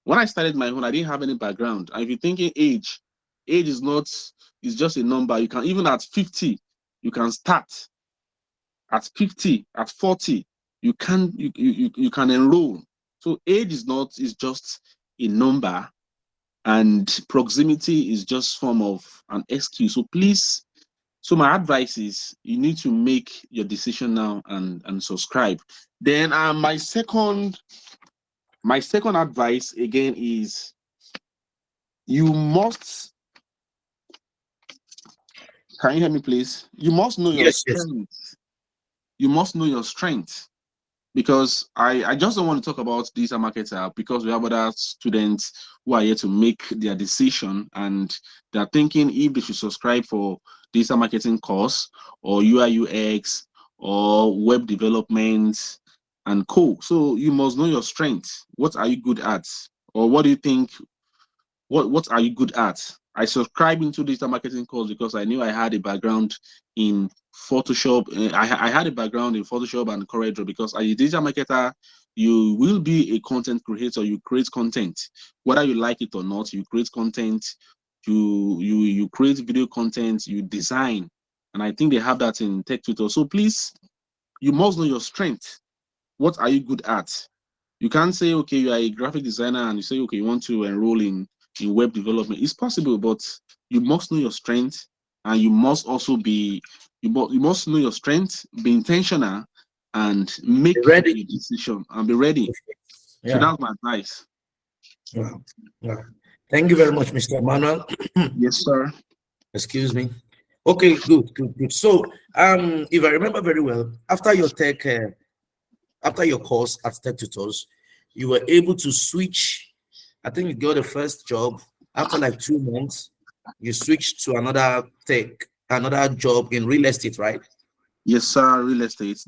When I started my own, I didn't have any background. And if you're thinking age is not, it's just a number. You can even at 50, you can start at 50, at 40, you can enroll. So age is not, is just a number, and proximity is just form of an excuse. So please, so my advice is you need to make your decision now and subscribe. Then my second advice again is you must, can you hear me please? You must know your Yes. Yes. strength. You must know your strength. because I just don't want to talk about digital marketer because we have other students who are here to make their decision, and they're thinking if they should subscribe for digital marketing course or UI UX or web development and co. So you must know your strengths. What are you good at? Or what do you think? What are you good at? I subscribed into digital marketing course because I knew I had a background in Photoshop. I had a background in Photoshop and CorelDRAW because as a digital marketer, you will be a content creator. You create content, whether you like it or not. You create content. You create video content. You design, and I think they have that in TechTutor. So please, you must know your strength. What are you good at? You can't say, okay, you are a graphic designer and you say, okay, you want to enroll in web development. It's possible, but you must know your strength, and you must also be you must know your strength, be intentional, and Be make ready. a decision and be ready. So Yeah. that's my advice. Yeah. Yeah. Thank you very much, Mr. Emmanuel. Yes, sir. Excuse me. Okay, good, good, good. So, if I remember very well, after your course at Tech Tutors, you were able to switch. I think you got the first job after like 2 months. You switched to another job in real estate, right? Yes, sir. Real estate.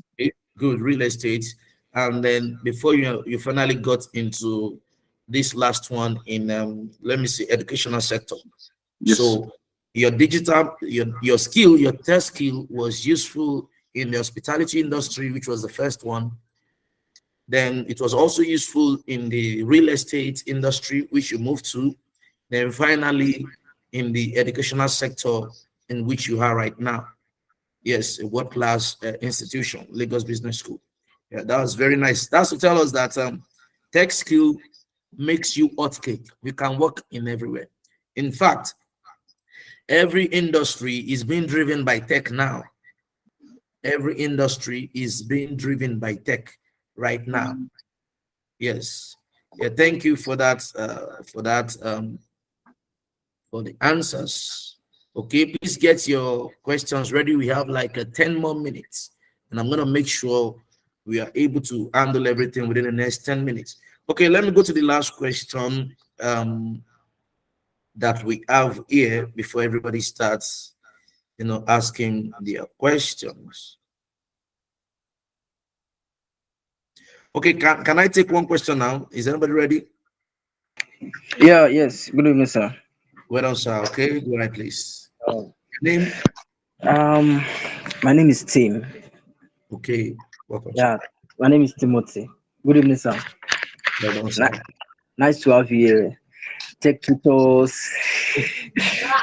Good, real estate. And then before you finally got into this last one in let me see, educational sector. Yes. So your skill, your test skill was useful in the hospitality industry, which was the first one. Then it was also useful in the real estate industry, which you moved to. Then finally in the educational sector in which you are right now. Yes, a world-class institution, Lagos Business School. Yeah, that was very nice. That's to tell us that tech skill makes you hot cake. You can work in everywhere. In fact, every industry is being driven by tech now. Every industry is being driven by tech right now. Yes. Yeah, thank you for that, for the answers. Okay, please get your questions ready. We have like 10 more minutes, and I'm gonna make sure we are able to handle everything within the next 10 minutes. Okay, let me go to the last question that we have here before everybody starts, asking their questions. Okay, can I take one question now? Is anybody ready? Yeah, yes. Good evening, sir. Well done, sir. Okay, go ahead, please. Oh. Name? Um, my name is Tim. Okay, welcome, sir. Yeah, my name is Timothy. Good evening, sir. Well done, sir. Ni- Nice to have you here. Tech tutors.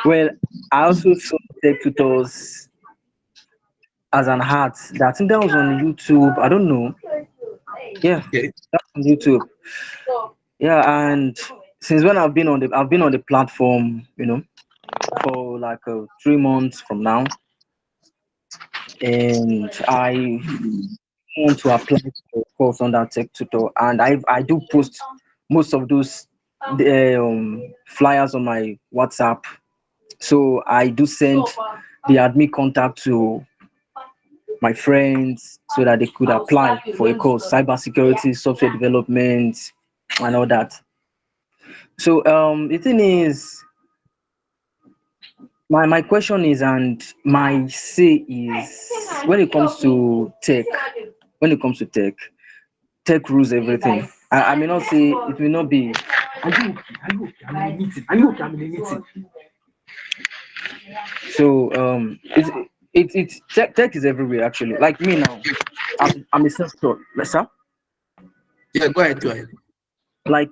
Well, I also saw tech tutors as an art. I think that was on YouTube. I don't know. Yeah, Okay, that's on YouTube. Yeah, and since when I've been on the platform, for like 3 months from now, and I want to apply for a course on that tech tutor, and I do post most of those flyers on my WhatsApp. So I do send the admin contact to my friends so that they could apply for a course, cybersecurity, software development, and all that. So the thing is, my question is, and my say is, when it comes to tech, when it comes to tech rules everything. I may not say it may not be. Are you okay? Are you okay? I'm in a meeting. Are you okay? I'm in a meeting. So it's tech is everywhere actually. Like me now, I'm a self-taught. Like, sir, yeah, go ahead, go ahead. like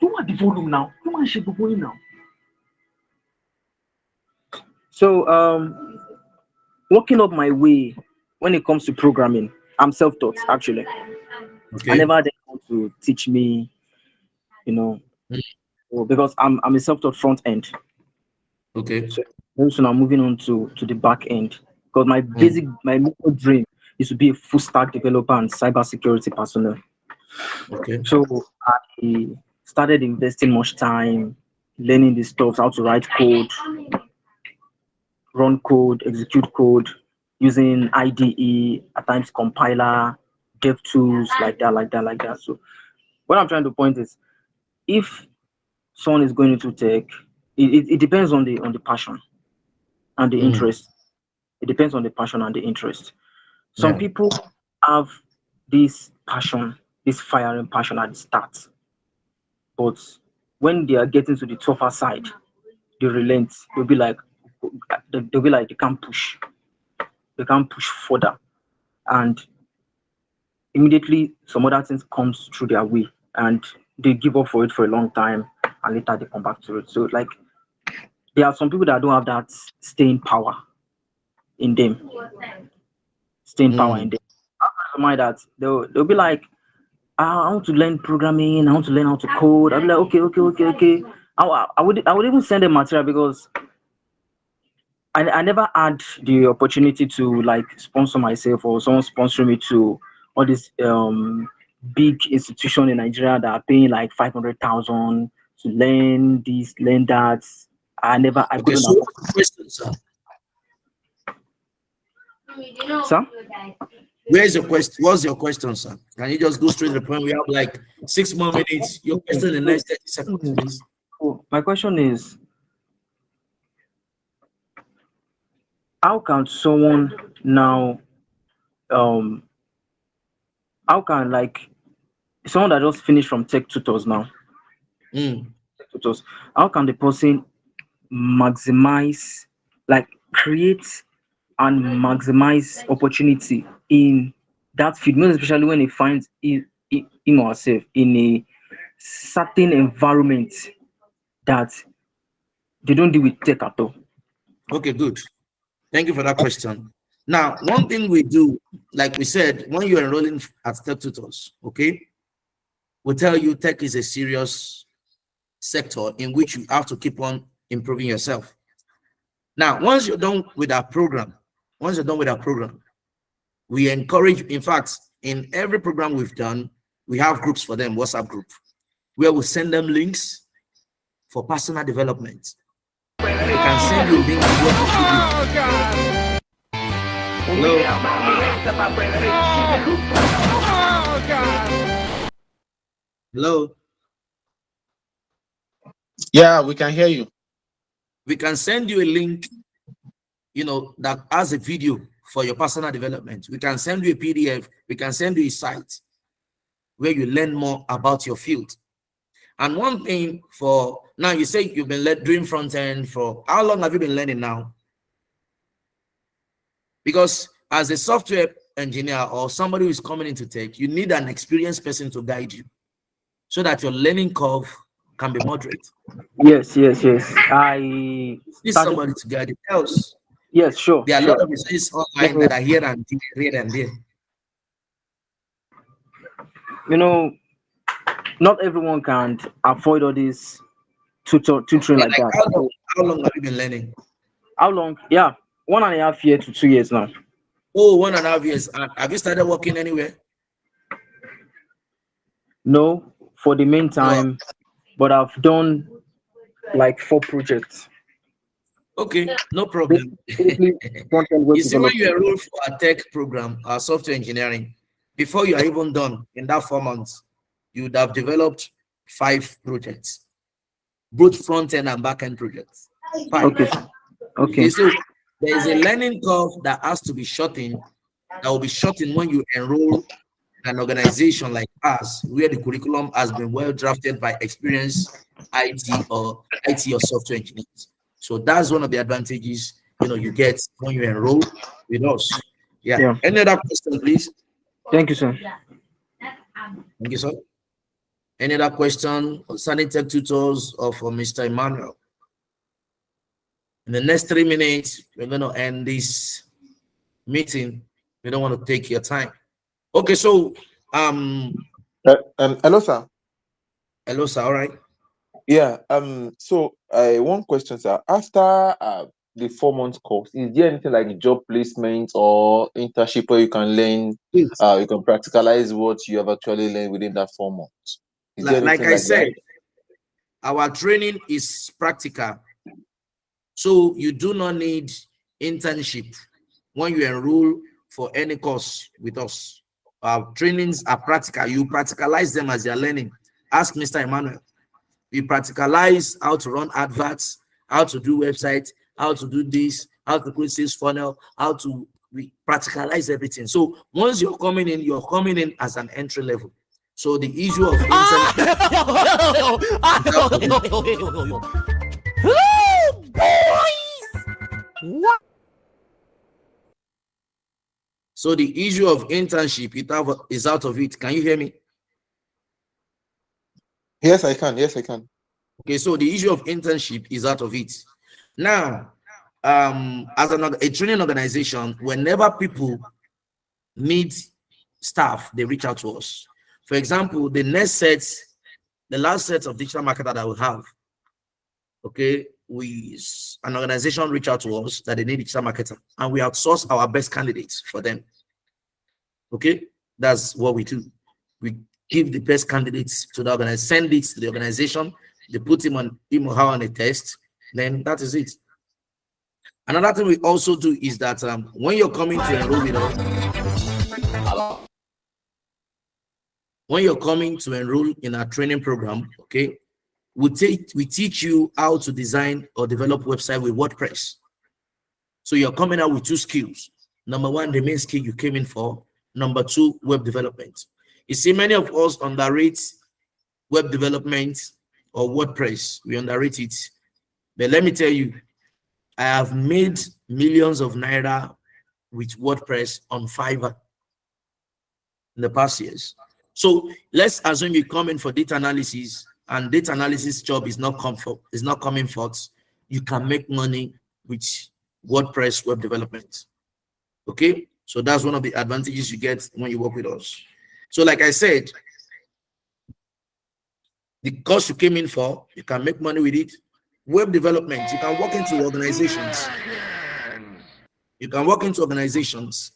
lower the volume now. Lower the volume now. So working up my way when it comes to programming, I'm self-taught actually. I Okay, never had anyone to teach me, you know, mm, because I'm a self-taught front end. okay, So very soon I'm moving on to the back end because mm, my major dream is to be a full stack developer and cybersecurity personnel. okay, So I started investing much time learning the stuff, how to write code, run code, execute code using IDE, at times compiler. dev tools like that. So what I'm trying to point is, if someone is going into tech, it depends on the passion and the interest. It depends on the passion and the interest. Some Yeah. people have this passion, this firing passion at the start, but when they are getting to the tougher side, they relent. They'll be like they can't push further, and immediately some other things comes through their way, and they give up for it for a long time, and later they come back to it. So like, there are some people that don't have that staying power in them, staying power in them. Mind that they'll be like, "Ah, I want to learn programming. I want to learn how to code." I'll be like, okay. I would even send them material, because I never had the opportunity to like sponsor myself, or someone sponsor me to all this big institution in Nigeria that are paying like 500,000 to learn this, learn that. I Okay, couldn't so afford. question, sir. Sir? Where's your question? What's your question, sir? Can you just go straight to the point? We have like 6 more minutes. Your question in the next 30 seconds, please. Oh, my question is, how can someone now, um, how can like someone that just finished from tech tutors now, tutors, how can the person maximize, like create and maximize opportunity in that field, most especially when he finds him or herself in a certain environment that they don't deal with tech at all? Okay, good. Thank you for that question. Now, one thing we do, like we said, when you're enrolling at TechTutors, okay, we'll tell you tech is a serious sector in which you have to keep on improving yourself. Now, once you're done with our program, we encourage, in fact, in every program we've done, we have groups for them, WhatsApp group, where we send them links for personal development. We can send you a link to what you do. Hello? Hello? Yeah, we can hear you. We can send you a link, that has a video for your personal development. We can send you a PDF. We can send you a site where you learn more about your field. And one thing for now, you say you've been doing front end for how long have you been learning now? Because as a software engineer or somebody who is coming into tech, you need an experienced person to guide you so that your learning curve can be moderate. Yes. I Need started. somebody to guide you. Else, Yes, sure. there are a lot of resources online that are here and there. Not everyone can afford all this tutoring like that. How long have you been learning? How long? Yeah, 1.5 years to 2 years now. Oh, 1.5 years. Have you started working anywhere? No, for the meantime, but I've done like 4 projects. Okay, no problem. Basically, front-end web You see, when development. you enroll for a tech program, software engineering, before you are even done in that 4 months, you would have developed 5 projects, both front-end and back-end projects. 5. Okay. So there is a learning curve that has to be shortened, that will be shortened when you enroll an organization like us, where the curriculum has been well drafted by experienced IT or software engineers. So that's one of the advantages you get when you enroll with us. Yeah. Any other question, please? Thank you, sir. Thank you, sir. Any other question concerning tech tutors or for Mr. Emmanuel? In the next 3 minutes, we're going to end this meeting. We don't want to take your time. Okay, so hello, sir. Hello, sir. All right. Yeah. So, one question, sir. After the 4 month course, is there anything like job placement or internship where you can learn, you can practicalize what you have actually learned within that 4 months? Is there anything like I said, that? our training is practical. So you do not need internship when you enroll for any course with us. trainings are practical. You practicalize them as you're learning. Ask Mr. Emmanuel. We practicalize how to run adverts, how to do websites, how to do this, how to create sales funnel, how to we practicalize everything. So once you're coming in as an entry level. So the issue of so the issue of internship is out of it. Can you hear me? Yes, I can. Yes, I can. Okay, so the issue of internship is out of it. Now, as a training organization, whenever people need staff, they reach out to us. For example, the last set of digital marketer that we have, okay, an organization reach out to us that they need digital marketer, and we outsource our best candidates for them. Okay, that's what we do. We give the best candidates to the organization, send it to the organization, they put him or her on a test, then that is it. Another thing we also do is that when you're coming to enroll with us, when you're coming to enroll in our training program, okay, we teach you how to design or develop website with WordPress. So you're coming out with two skills. Number one, the main skill you came in for. Number two, web development. You see, many of us underrate web development or WordPress. We underrate it. But let me tell you, I have made millions of naira with WordPress on Fiverr in the past years. So let's assume you come in for data analysis and data analysis job is not coming forth. You can make money with WordPress web development. Okay, so that's one of the advantages you get when you work with us. So like I said, the course you came in for, you can make money with it. Web development, you can walk into organizations. You can walk into organizations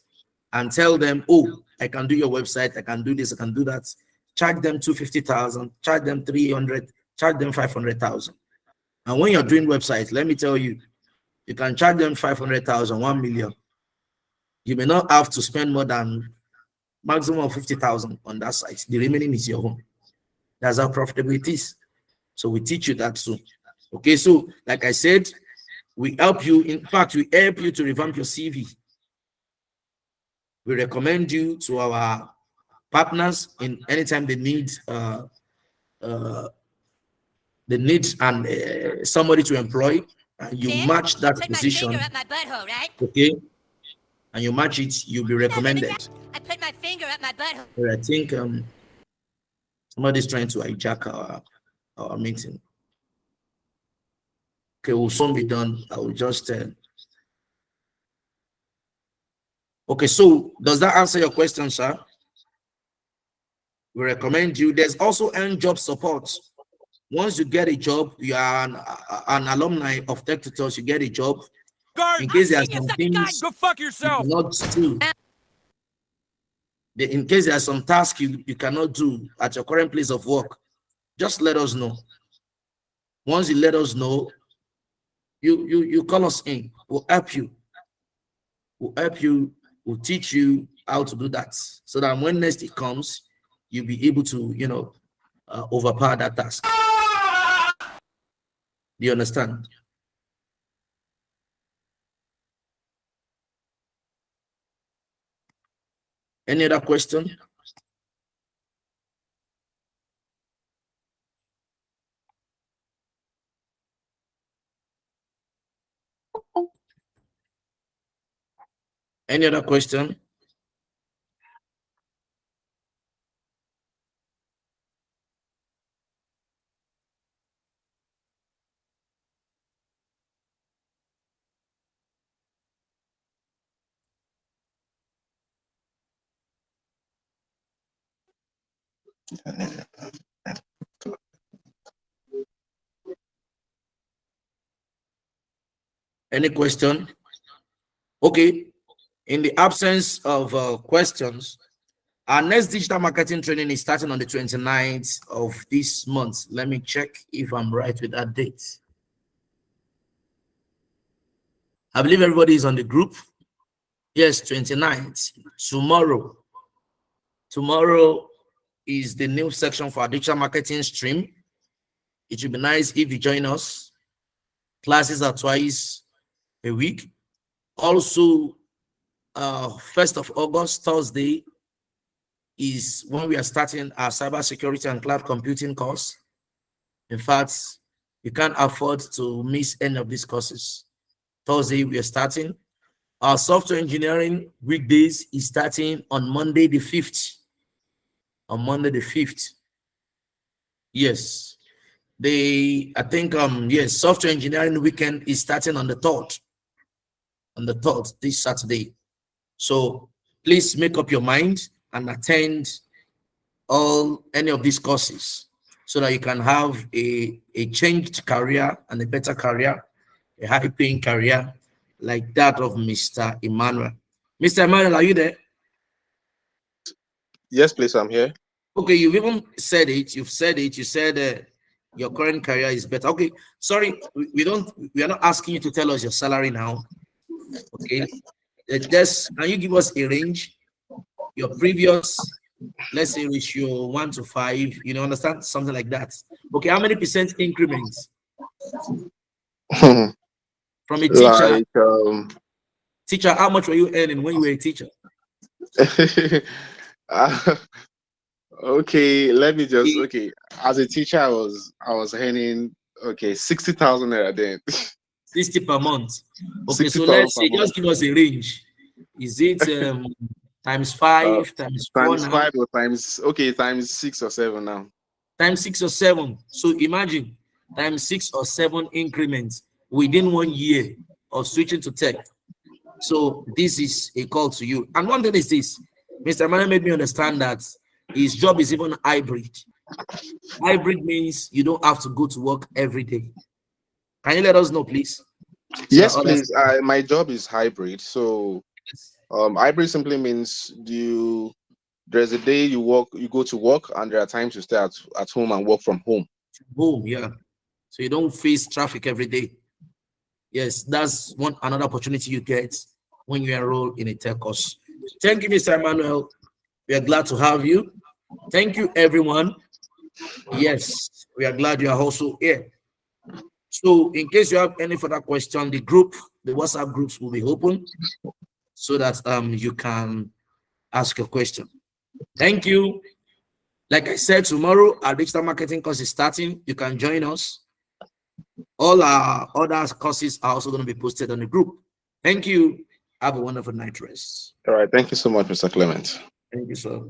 and tell them, oh, I can do your website, I can do this, I can do that. Charge them 250,000, charge them 300, charge them 500,000. And when you're doing websites, let me tell you, you can charge them 500,000, 1 million. You may not have to spend more than maximum of 50,000 on that site. The remaining is your home. That's how profitable it is. So we teach you that soon. Okay, so like I said, we help you. In fact, we help you to revamp your CV. We recommend you to our partners in anytime they need somebody to employ, and you match that position. Up my butthole, right? Okay, and you match it, you'll be recommended. I put my finger up my butthole. I think somebody's trying to hijack our meeting. Okay, we'll soon be done. I will just okay, so does that answer your question, sir? We recommend you. There's also earn job support. Once you get a job, you are an alumni of TechTutors, you get a job. In case there are some things go fuck yourself. you cannot do, in case there are some tasks you cannot do at your current place of work, just let us know. Once you let us know, you call us in. We'll help you. We'll teach you how to do that, so that when next it comes, you'll be able to, overpower that task. Do you understand? Any other question? Any other question? Any question? Okay. In the absence of questions, our next digital marketing training is starting on the 29th of this month. Let me check if I'm right with that date. I believe everybody is on the group. Yes, 29th, tomorrow. Tomorrow is the new section for our digital marketing stream. It would be nice if you join us. Classes are twice a week. Also, 1st of August, Thursday, is when we are starting our cybersecurity and cloud computing course. In fact, you can't afford to miss any of these courses. Thursday, we are starting. Our software engineering weekdays is starting on Monday the 5th. On Monday the 5th. Yes. Yes, software engineering weekend is starting on the 3rd. On the 3rd, this Saturday. So please make up your mind and attend any of these courses so that you can have a changed career and a better career, a high-paying career like that of Mr. Emmanuel. Mr. Emmanuel, are you there? Yes, please, I'm here. Okay, you've even said it. You've said it. You said your current career is better. Okay, sorry, we are not asking you to tell us your salary now. Okay, can you give us a range? Your previous, let's say, ratio 1 to 5. You know, understand, something like that. Okay, how many percent increments from a teacher? Like, Teacher, how much were you earning when you were a teacher? okay, let me just as a teacher, I was earning 60,000 naira then. 60 per month. Okay, so 60,000 let's per say, month. just give us a range. Is it times 5, times 4 times now? 5 or times 6 or 7 now. Times 6 or 7. So imagine times 6 or 7 increments within 1 year of switching to tech. So this is a call to you. And one thing is this: Mr. Emmanuel made me understand that his job is even hybrid. Hybrid means you don't have to go to work every day. Can you let us know, please? Yes, please. My job is hybrid. So hybrid simply means there's a day you go to work, and there are times you stay at home and work from home. Home, yeah. So you don't face traffic every day. Yes, that's another opportunity you get when you enroll in a tech course. Thank you, Mr. Emmanuel. We are glad to have you. Thank you, everyone. Yes, we are glad you are also here. So in case you have any further question, the WhatsApp groups will be open so that you can ask your question. Thank you. Like I said, tomorrow our digital marketing course is starting. You can join us. All our other courses are also going to be posted on the group. Thank you. Have a wonderful night rest. All right. Thank you so much, Mr. Clement. Thank you, sir.